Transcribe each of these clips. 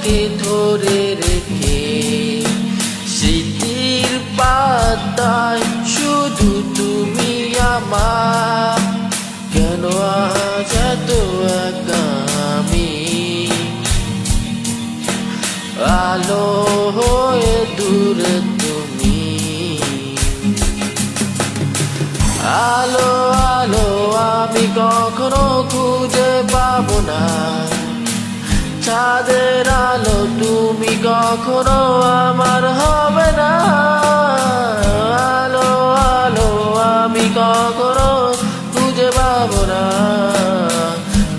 তোমাকে ধরে রেখে স্মৃতির পাতায় শুধু তুমি আমার। কেন আজ এত একা আমি, আলো হয়ে দূরে তুমি। আলো আলো আমি কখনো খুঁজে পাবো না, চাঁদের আলো তুমি কখনো আমার হবে না। আলো আলো আমি কখনো খুঁজে পাবো না,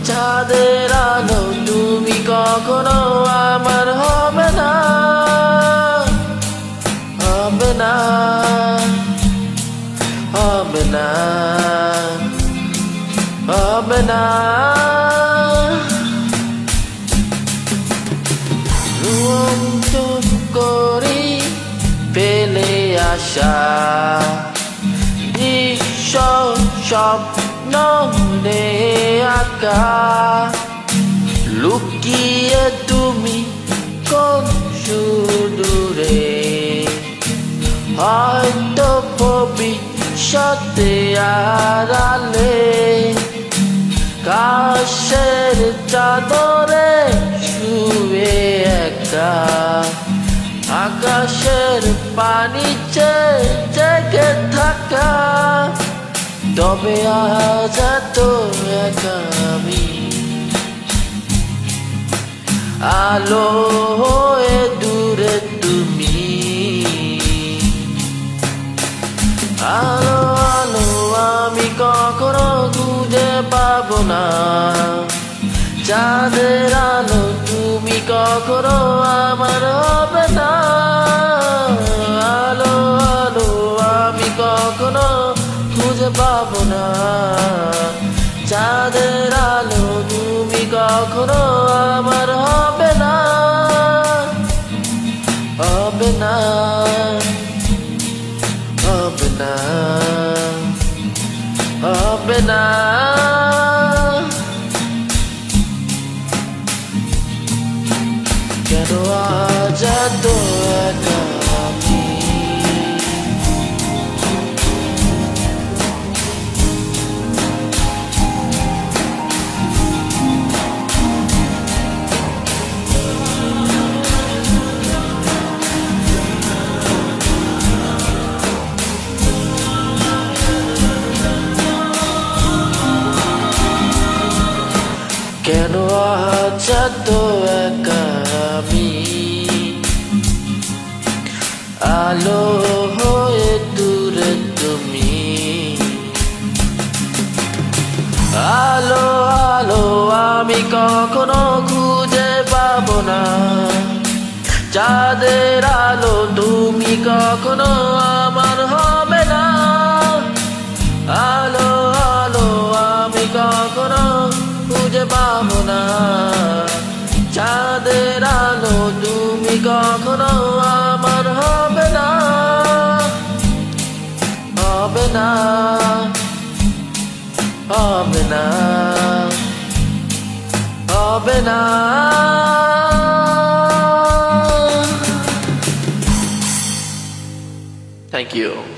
চাঁদের আলো তুমি কখনো আমার হবে না, হবে না, হবে না, হবে না। করি পেলে আসা দৃশ্য স্বপ্ন রে আঁকা, লুকিয়ে তুমি কোন সুদূরে, হয়তো ভবিষ্যতে আড়ালে কাশের চাদরে শুয়ে একা, আকাশের পানি জেগে থাকা। তবে আজ এত একা আমি, আলো হয়ে দূরে তুমি। আলো আলো আমি কখনো খুঁজে পাবো না, চাঁদের আলো তুমি কখনো আমার হবে না। আলো আলো আমি কখনো খুঁজে পাবো না, চাঁদের আলো তুমি কখনো আমার হবে না, হবে না, হবে না, হবে না। কেন আজ এত একা আমি, কেন আজ এত একা আমি, আলো হয়ে দূরে তুমি। আলো আলো আমি কখনো খুঁজে পাবো না, চাঁদের আলো তুমি কখনো আমার হবে না। আলো আলো আমি কখনো খুঁজে পাবো না, চাঁদের আলো তুমি কখনো আমার হবে না, হবে না, হবে না, হবে না। Thank you.